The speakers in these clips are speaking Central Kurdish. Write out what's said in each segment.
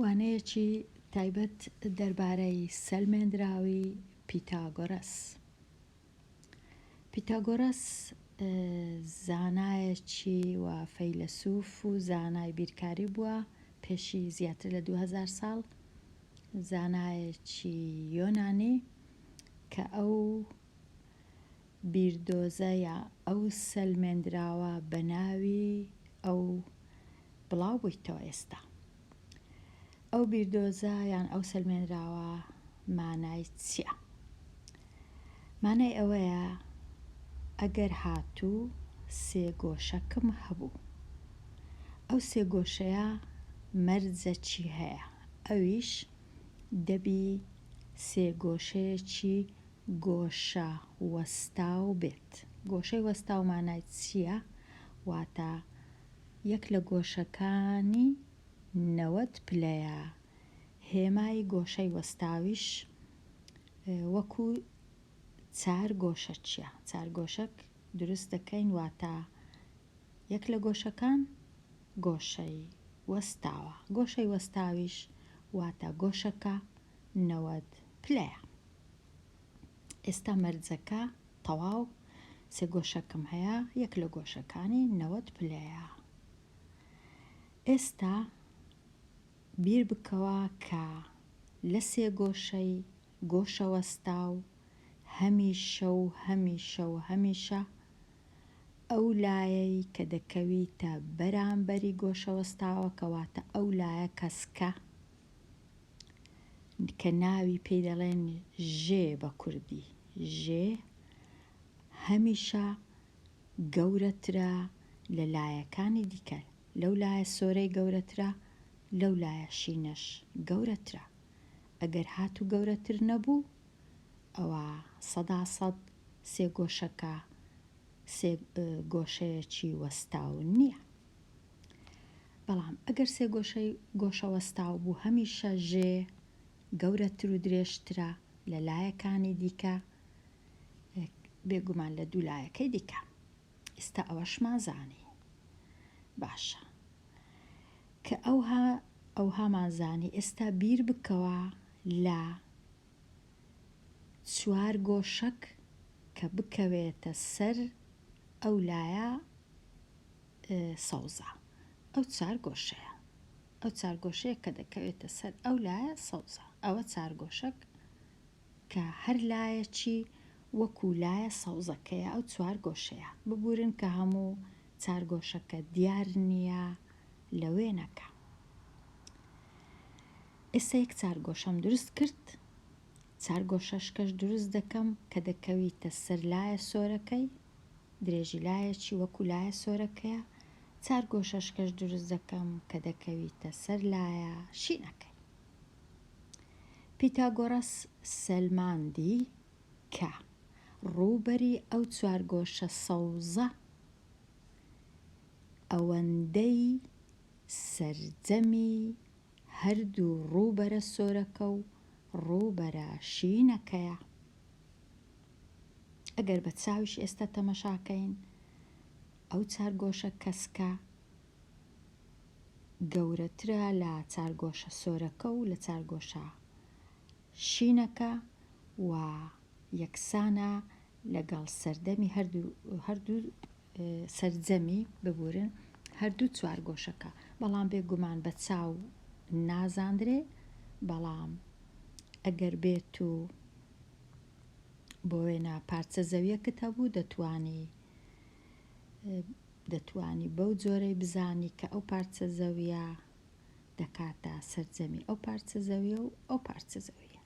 وانەیەکی تایبەت دەربارەی سەلمێنراوی پیتاگۆرەس. پیتاگۆرەس زانایەکی و فەیلسوف و زانای بیرکاری بووە پێشی زیاتر لە 2000 ساڵ، زانایەکی یۆنانی کە ئەو بیردۆزە یا ئەو سەلمێنراوە بە ناوی ئەو بڵاو بوویتەوە ئێستا. ئەو بیردۆزە یان ئەو سەلمێنراوە مانای چییە؟ مانای ئەوەیە ئەگەر هاتوو سێ گۆشەکم هەبوو، ئەو سێ گۆشەیە مەرجەکی هەیە، ئەویش دەبی سێ گۆشەیەکی گۆشە وەستاو بێت. گۆشەی وەستاو مانای چییە؟ واتە یەک لە گۆشەکانی 90 پلەیە. هێمای گۆشەی وەستاویش وەکو چار گۆشە چییە؟ چار گۆشەک دروست دەکەین، واتە یەک لە گۆشەکان گۆشەی وەستاوە. گۆشەی وەستاویش واتە گۆشەکە 90 پلەیە. ئێستا مەرجەکە تەواو سێ گۆشەکەم هەیە، یەک لە گۆشەکانی 90 پلەیە. ئێستا بیر بکەوە کە لە سێ گۆشەی گۆشە وەستاو هەمیشە ئەو لایەی کە دەکەویتە بەرامبەری گۆشە وەستاوە، کەواتە ئەو لایە کەسکە کە ناوی پێی دەڵێن ژێ بە کوردی، ژێ هەمیشە گەورەترە لە لایەکانی دیکە. لەو لایە سۆرەی گەورەترە، لەو لایە شینەش گەورەترە. ئەگەر هاتوو گەورەتر نەبوو، ئەوە 100% سێ گۆشەکە سێ گۆشەیەکی وەستاو نییە. بەڵام ئەگەر سێ گۆشەی گۆشە وەستاو بوو، هەمیشە ژێ گەورەتر و درێژترە لە لایەکانی دیکە، بێگومان لە دوو لایەکەی دیکە. ئێستا ئەوەشمان زانی باشە کە ئەوهامان زانی. ئێستا بیر بکەوە لە 4 گۆشەک کە بکەوێتە سەر ئەو لایە سەوزە. ئەو 4 گۆشەیە، ئەو 4 گۆشەیە کە دەکەوێتە سەر ئەو لایە سەوزە. ئەوە 4 گۆشەک کە هەر لایەکی وەکو لایە سەوزەکەیە، ئەو 4 گۆشەیە. ببورن کە هەموو 4 گۆشەکە دیار نییە لە وێنەکە. ئێستا یەک 4 گۆشەم دروست کرد، 4 گۆشەشکەش دروست دەکەم کە دەکەویتە سەر لایە سۆرەکەی، درێژی لایەکی وەکو لایە سۆرەکەیە. 4 گۆشەشکەش دروست دەکەم کە دەکەویتە سەر لایە شینەکەی. پیتاگۆرەس سەلماندی کە ڕووبەری ئەو 4 گۆشە سەوزە ئەوەندەی سەرجەمی هەردوو ڕووبەرە سۆرەکە و ڕووبەرە شینەکەیە. ئەگەر بە چاویش ئێستا تەمەشاکەین، ئەو 4 گۆشە کەسکە گەورەترە لە 4 گۆشە سۆرەکە و لە 4 گۆشە شینەکە و یەکسانە لەگەڵ سەردەمی هەردوو سەرجەمی ببورن هەردوو 4 گۆشەکە. بەڵام بێگومان بە چاو نازاندرێ، بەڵام ئەگەر بێت و بۆ وێنە پارچە زەویەکت هەبوو، دەتوانی بەو جۆرەی بزانی کە ئەو پارچە زەویە دەکاتە سەرجەمی ئەو پارچە زەویە و ئەو پارچە زەویە.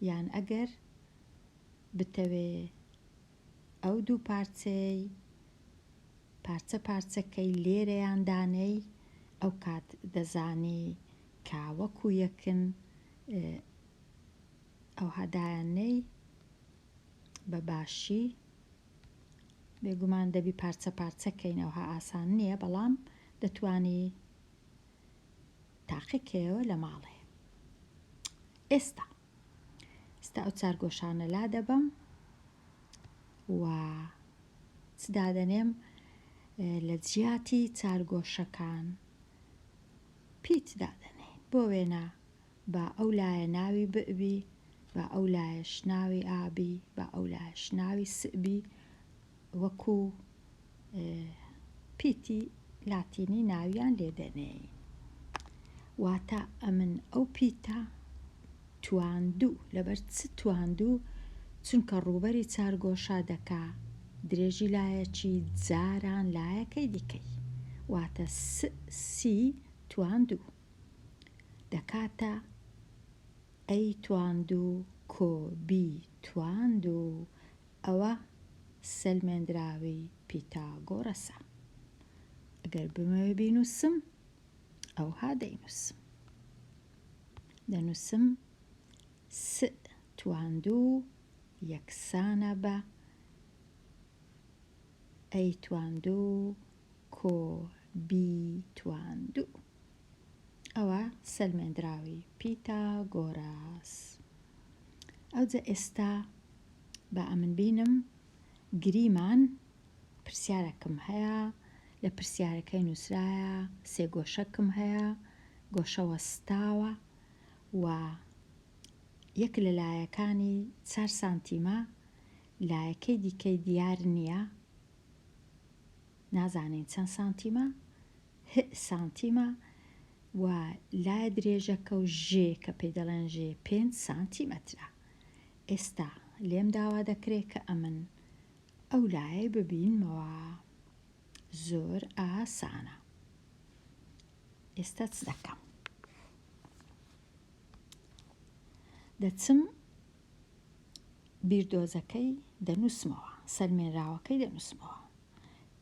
یان ئەگەر بتەوێ ئەو دوو پارچەی پارچەکەی لێرەیان دانەی، ئەو کات دەزانی کە وەکو یەکن ئەو هەدایانەی بە باشی. بێگومان دەبی پارچەکەینەوەها ئاسان نییە، بەڵام دەتوانی تاقیکەوە لە ماڵێ. ئێستا ئەو 4 گۆشانە لا دەبەم و چ دادەنێم لە جیاتی 4 گۆشەکان پیت دادەنێ. بۆ وێنە با ئەو لایە ناوی بئبی، با ئەو لایەش ناوی ئابی، با ئەو لایەش ناوی سئبی، وەکو پیتی لاتینی ناویان لێدەنێ. واتە ئەمن ئەو پیتە تواندوو، لەبەر چ تواندوو؟ چونکە ڕووبەری چارگۆشە دەکا درێژی لایەکی جاران لایەکەی دیکەی، واتە سی تواندوو دەکاتە ئەی تواندوو کۆ بی تواندوو، ئەوە سەلمێنراوی پیتاگۆرەسە. ئەگەر بمەوێ بینووسم ئەوها دەینووسم، دەنووسم س تواندوو یەکسانە بە ئەی تواندوو کۆ بی تواندوو، ئەوە سەلمێنراوی پیتاگۆراس. ئەوجا ئێستا با ئەمن بینم گریمان پرسیارەکەم هەیە، لە پرسیارەکەی نووسرایە سێ گۆشەکم هەیە، گۆشە وەستاوە و یەک لە لایەکانی 4 سانتیمە، لایەکەی دیکەی دیار نییە، نازانین چەند سانتیمە، سانتیمە، و لایە درێژەکە و ژێ کە پێی دەڵێن ژێ 5 سانتیمەترە. ئێستا لێم داوا دەکرێت کە ئەمن ئەو لایەی ببینمەوە. زۆر ئاسانە. ئێستا چ دەکەم؟ دەچم بیردۆزەکەی دەنووسمەوە، سەلمێنراوەکەی دەنووسمەوە.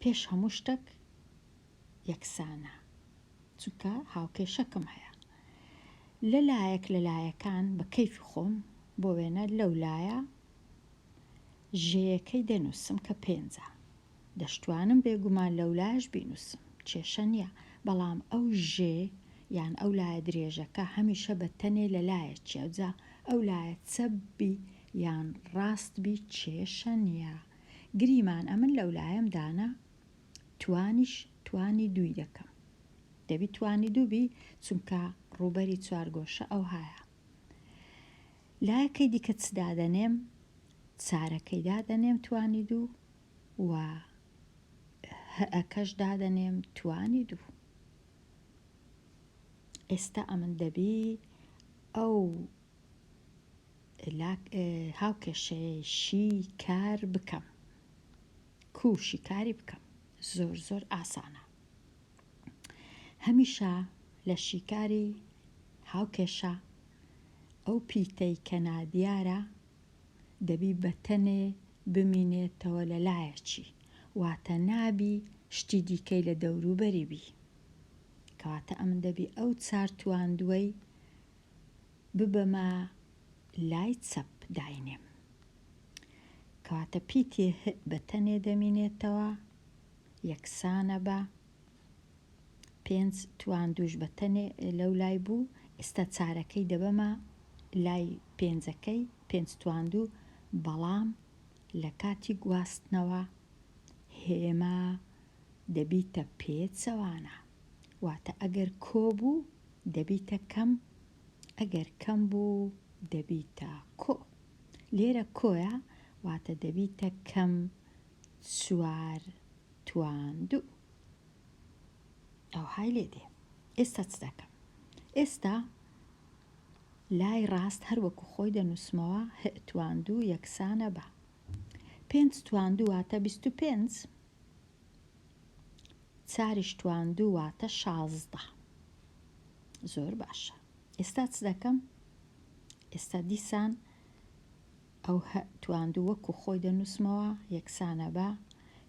پێش هەموو شتێک یەکسانە، چونکە هاوکێشەکەم هەیە. لە لایەک لە لایەکان بە کەیفی خۆم بۆ وێنە لەو لایە ژێیەکەی دەنووسم کە 5، دەشتوانم بێگومان لەو لایەش بینووسم، کێشە نییە، بەڵام ئەو ژێ یان ئەو لایە درێژەکە هەمیشە بە تەنێ لە لایەکی، ئەوجا ئەو لایە چەپبی یان ڕاستبی کێشە نییە. گریمان ئەمن لەو لایەم دانا، توانیش توانی 2 دەکەم، دەبی توانی 2 بی، چونکە ڕووبەری چوارگۆشە ئەو هایە. لایەکەی دیکە چ دادەنێم؟ چارەکەی دادەنێم توانی 2 و هەئەکەش دادەنێم توانی 2. ئێستا ئەمن دەبی ئەو هاوکێشەیەشی کار بکەم، کوشی کاری بکەم. زۆر زۆر ئاسانە. هەمیشە لە شیکاری هاوکێشە ئەو پیتەی کە نادیارە دەبی بەتەنێ بمینێتەوە لە لایەکی، واتە نابی شتی دیکەی لە دەوروبەری بی، کەواتە ئەمن دەبی ئەو 4 تواندوەی ببەمە لای چەپ داینێم، کەواتە پیتێ بەتەنێ دەمینێتەوە یەکسانە بە 5 تواندوش بەتەنێ لەو لای بوو. ئێستا چارەکەی دەبەمە لای 5ەکەی 5 تواندوو، بەڵام لە کاتی گواستنەوە هێمە دەبیتە پێچەوانە، واتە ئەگەر کۆ بوو دەبیتە کەم، ئەگەر کەم بوو دەبیتە کۆ. لێرە کۆیە، واتە دەبیتە کەم 4 تواندوو. ئەو های لێ دێ. ئێستا چ دەکەم؟ ئێستا لای ڕاست هەروەکو خۆی دەنووسمەوە تواندوو یەکسانە بە 5 تواندوو واتە 25، 4 تواندوو واتە 16. زۆر باشە. ئێستا چ دەکەم؟ ئێستا دیسان ئەو تواندوو وەکو خۆی دەنووسمەوە یەکسانە بە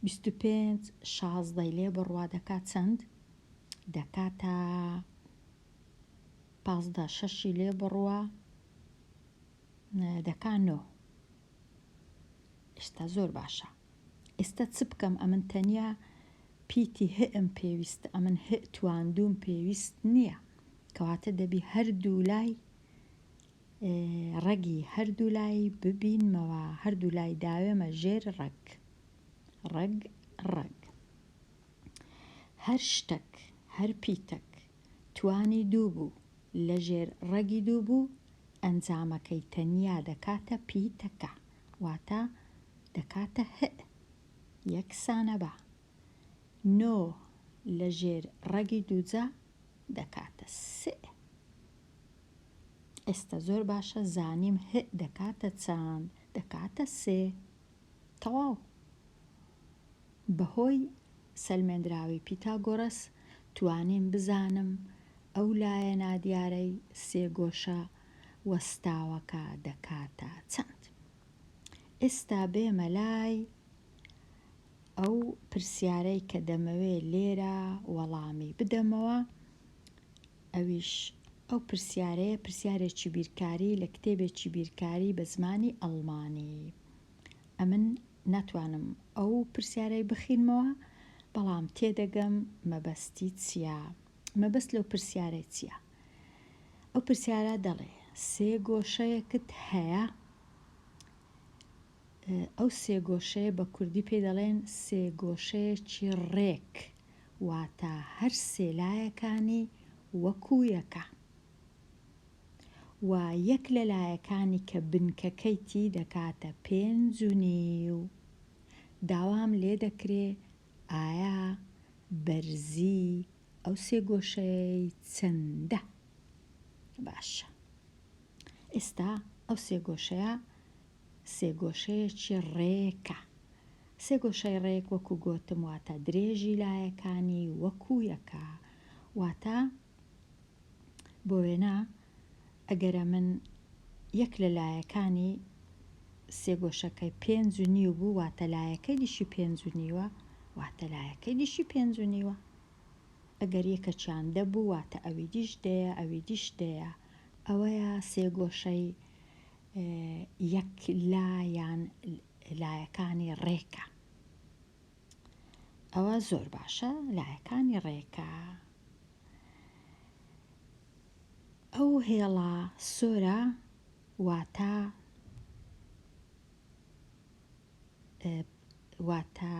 25 16 لێ بڕوا دەکات چەند؟ دەکاتە 15 6 لێ بڕوە دەکا 9. ئێستا زۆر باشە. ئێستا چ بکەم؟ ئەمن تەنیا پیتی هەم پێویستە، ئەمن تواندوم پێویست نییە، کەواتە دەبی هەردوو لای ڕەگی هەردوو لای ببینمەوە، هەردوو لای داوێمە ژێر ڕەگ، ڕەگ ڕەگ. هەر شتێک هەر پیتێک توانی 2 بوو لە ژێر ڕەگی دوو بوو ئەنجامەکەی تەنیا دەکاتە پیتەکە، واتە دەکاتە ه یەکسانە بە. نۆ لە ژێر ڕەگی دووجا دەکاتە س. ئێستا زۆر باشە زانیم ه دەکاتە چەند؟ دەکاتە سێ. تەواو. بەهۆی سەلمێنراوی پیتاگۆرەس توانیم بزانم ئەو لایە نادیارەی سێگۆشە وەستاوەکە دەکاتە چەند. ئێستا بێمە لای ئەو پرسیارەی کە دەمەوێت لێرە وەڵامی بدەمەوە. ئەویش ئەو پرسیارەیە پرسیارێکی بیرکاری لە کتێبێکی بیرکاری بە زمانی ئەڵمانی. ئەمن ناتوانم ئەو پرسیارەی بخینمەوە، بەڵام تێدەگەم مەبەستی چییە. مەبەست لەو پرسیارەی چییە؟ ئەو پرسیارە دەڵێ سێ گۆشەیەکت هەیە. ئەو سێ گۆشەیە بە کوردی پێی دەڵێن سێ گۆشەیەکی ڕێک، واتە هەر سێ لایەکانی وەکو یەکە، و یەک لە لایەکانی کە بنکەکەیتی دەکاتە 5.5. داوام لێ دەکرێ ئایا بەرزی ئەو سێ گۆشەی چەندە؟ باشە. ئێستا ئەو سێ گۆشەیە سێ گۆشەیەکی ڕێکە. سێ گۆشەی ڕێک وەکو گۆتم واتە درێژی لایەکانی وەکو یەکە، واتە بۆ وێنە ئەگەرە من یەک لە لایەکانی سێ گۆشەکەی 5.5 بوو، واتە لایەکەی دیشی 5.5، واتە لایەکەی دیشی 5.5. ئەگەر یەکەچیان دەبوو واتە ئەوی دیش دەیە، ئەوی دیش دەیە. ئەوەیە سێ گۆشەی یەک لایەن لایەکانی ڕێکە. ئەوە زۆر باشە، لایەکانی ڕێکە. ئەو هێڵە سۆرە واتە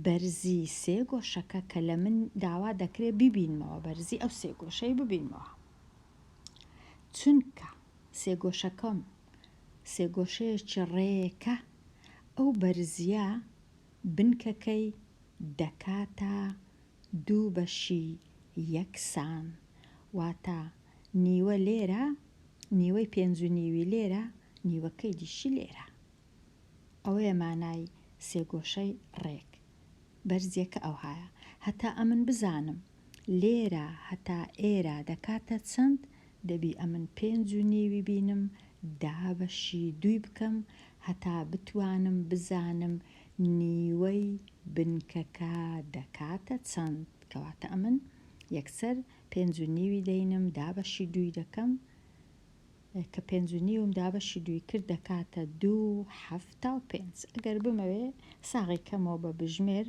بەرزی سێ گۆشەکە کە لە من داوا دەکرێت ببینمەوە، بەرزی ئەو سێ گۆشەی ببینمەوە. چونکە سێ گۆشەکەم سێ گۆشەیەکی ڕێکە، ئەو بەرزیە بنکەکەی دەکاتە 2 بەشی یەکسان، واتە نیوە لێرە، نیوەی 5.5 لێرە، نیوەکەی دیشی لێرە. ئەوەیە مانای سێ گۆشەی ڕێک. بەرزیەکە ئەو هەیە. هەتا ئەمن بزانم لێرە هەتا ئێرە دەکاتە چەند، دەبی ئەمن 5.5 بینم 10 بەشی 2 بکەم هەتا بتوانم بزانم نیوەی بنکەکە دەکاتە چەند، کەواتە ئەمن یەکسەر 5.5 دەینم 10 بەشی 2 دەکەم، کە 5.5 10 بەشی 2 کرد دەکاتە 2.75. ئەگەر بمەوێ ساغی کەمەوە بە بژمێر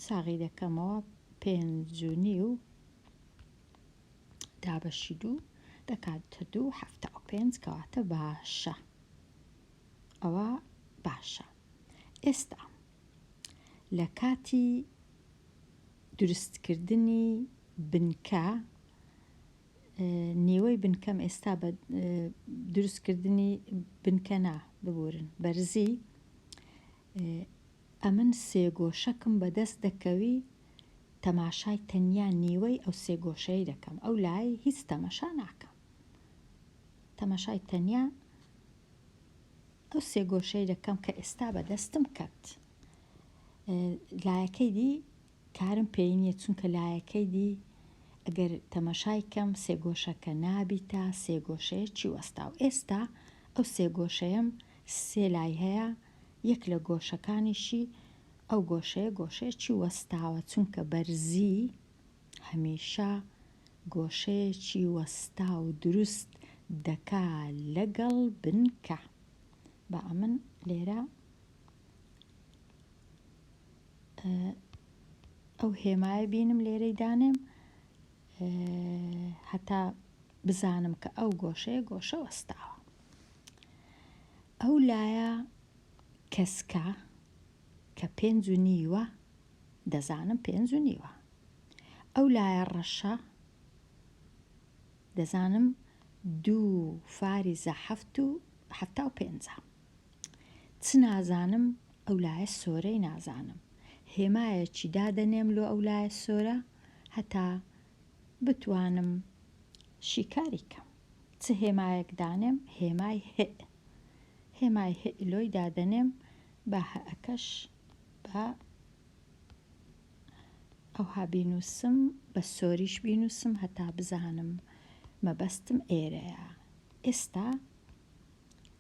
ساغی دەکەمەوە 5.5 10 بەشی 2 دەکاتە 2.75، کەواتە باشە. ئەوە باشە. ئێستا لە کاتی دروستکردنی بنکە، نیوەی بنکەم ئێستا بە دروستکردنی بنکە ببورن بەرزی، ئەمن سێ گۆشەکم بەدەست دەکەوی تەماشای تەنیا نیوەی ئەو سێ گۆشەی دەکەم. ئەو لای هیچ تەماشا ناکەم، تەماشای تەنیا ئەو سێ گۆشەی دەکەم کە ئێستا بەدەستم کەوت. لایەکەی دی کارم پێی نییە، چونکە لایەکەی دی ئەگەر تەماشای کەم سێ گۆشەکە نابیتە سێ گۆشەیەکی وەستاو. ئێستا ئەو سێ گۆشەیەم سێ لای هەیە، یەک لە گۆشەکانیشی ئەو گۆشەیە گۆشەیەکی وەستاوە، چونکە بەرزی هەمیشە گۆشەیەکی وەستاو دروست دەکا لەگەڵ بنکە. بە ئەمن لێرە ئەو هێمایە بینم لێرەی دانێم هەتا بزانم کە ئەو گۆشەیە گۆشە وەستاوە. ئەو لایە کەسکە کە 5.5 دەزانم 5.5. ئەو لایە ڕەشە دەزانم 2 فاریزە 75. چ نازانم ئەو لایە سۆرەی نازانم. هێمایەکی دادەنێم لۆ ئەو لایە سۆرە هەتا بتوانم شیکاری کەم. چ هێمایەک دانێم؟ هێمای هێمای لۆی دادەنێم بە هەئەکەش بە ئەوها بینووسم بە سۆریش بینووسم هەتا بزانم مەبەستم ئێرەیە. ئێستا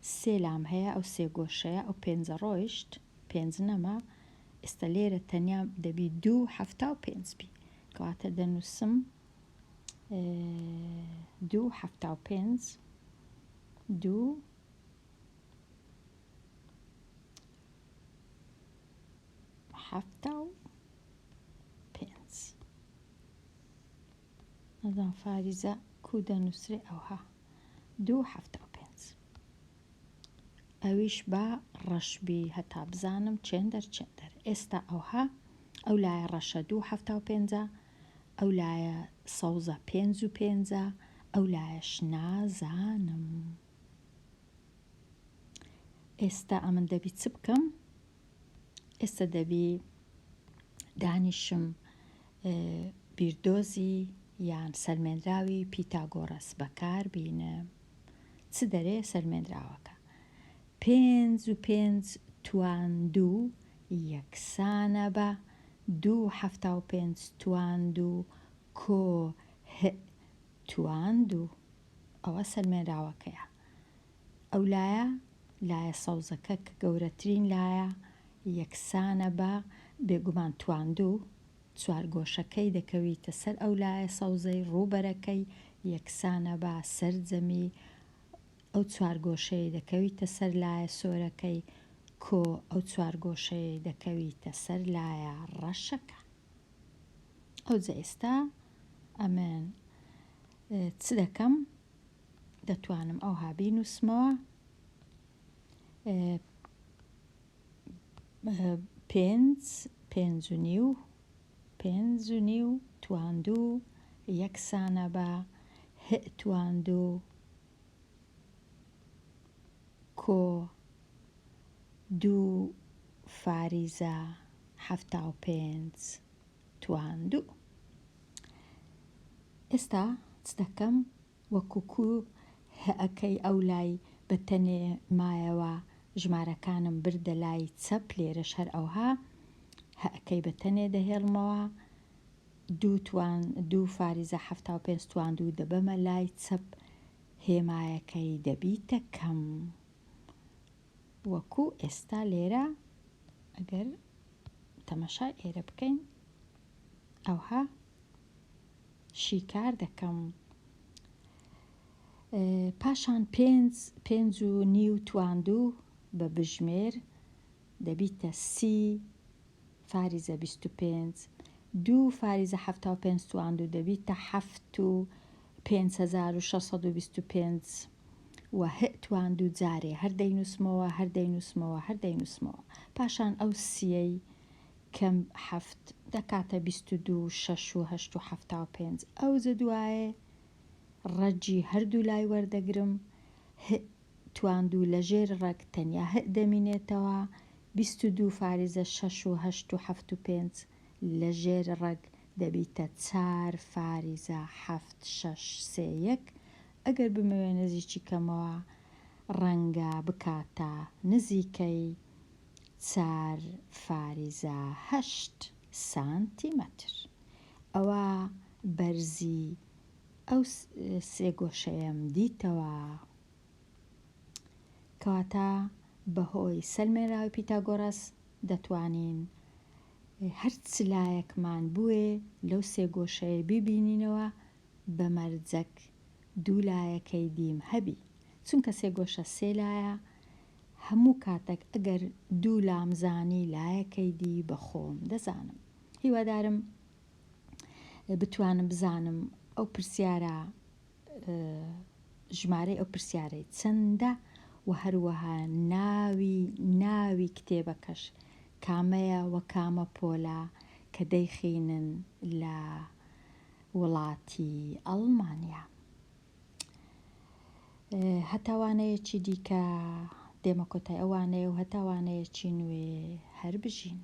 3 لام هەیە ئەو 3 گۆشەیە ئەو 5 ڕۆیشت 5 نەما ئێستا لێرە تەنیا دەبی 2.75 بی کەواتە دەنووسم 2.75 2 نەزان فاریزە کو دەنووسێ ئەوها 2.75 ئەویش بە ڕەشبی هەتا بزانم چێندەر. ئێستا ئەوها ئەو لایە ڕەشە 2.75 ئەو لایە سەوزە 5 ئەو لایەش نازانم. ئێستا ئەمن دەبی چ بکەم؟ ئێستا دەبی دانیشم بیردۆزی یان سەرمێنراوی پیتاگۆڕەس بەکار بینم. چ دەرێ سەرمێنراوەکە؟ 5 و 5 توان 2 یەکسانە بە 2.75 توان 2 کۆ توان 2. ئەوە سەرمێنراوەکەیە. ئەو لایە سەوزەکە کە گەورەترین لایە یەکسانە بە بێگومان توان 2 چوار گۆشەکەی دەکەویتە سەر ئەو لایە سەوزەی ڕووبەرەکەی یەکسانە بە سەرجەمی ئەو چوار گۆشەی دەکەویتە سەر لایە سۆرەکەی کۆ ئەو چوار گۆشەی دەکەویتە سەر لایە ڕەشەکە. ئەوجا ئێستا ئەمن چ دەکەم؟ دەتوانم ئەوها بینووسمەوە 5.5 توان 2 یەکسانە بە توان 2 کۆ 2 فاریزە 75 توان 2. ئێستا چ دەکەم؟ وەکوکو هەئەکەی ئەو لای بەتەنێ مایەوە ژمارەکانم بردە لای چەپ لێرەش هەر ئەوها هەئەکەی بەتەنێ دەهێڵمەوە 2 فاریزە 75 توان 2 دەبەمە لای چەپ هێمایەکەی دەبیتە کەم. وەکو ئێستا لێرە ئەگەر تەمەشای ئێرە بکەین ئەوها شیکار دەکەم. پاشان 5.5 توان 2 بە بژمێر دەبیتە 30 فاریزە 25 2 فاریزە 75 توان 2 دەبیتە 7,5625 و توان 2 جارێ هەر دەینووسمەوە پاشان ئەو سیەی کەم 7 دەکاتە 22 6 و 8 و 75 ئەوجە دوایێ ڕەجی هەردوو لای وەردەگرم توان 2 لەژێر ڕەگ تەنیا دەمینێتەوە 22 فاریزە 6 و 8 و 75 لەژێر ڕەگ دەبیتە 4 فاریزە 7 6 3 1 ئەگەر بمەوێ نزیکی کەمەوە ڕەنگە بکاتە نزیکەی 4 فاریزە 8 سانتیمەتر. ئەوە بەرزی ئەو 3 گۆشەیەم دیتەوە. کەواتە بەهۆی سەرمێنراوی پیتاگۆڕەس دەتوانین هەرچ لایەکمان بووێ لەو 3 گۆشەیە ببینینەوە بە مەرجەک 2 لایەکەی دیم هەبی. چونکە 3 گۆشە 3 لایە هەموو کاتێک ئەگەر 2 لامزانی لایەکەی دی بەخۆم دەزانم. هیوادارم بتوانم بزانم ئەو پرسیارە ژمارەی ئەو پرسیارەی چەندە و هەروەها ناوی کتێبەکەش کامەیە و کامە پۆلە کە دەیخینن لە وڵاتی ئەڵمانیا. هەتاوانەیەکی دیکە دێمە کۆتای ئەوانەیە و هەتاوانەیەکی نوێ هەر بژین.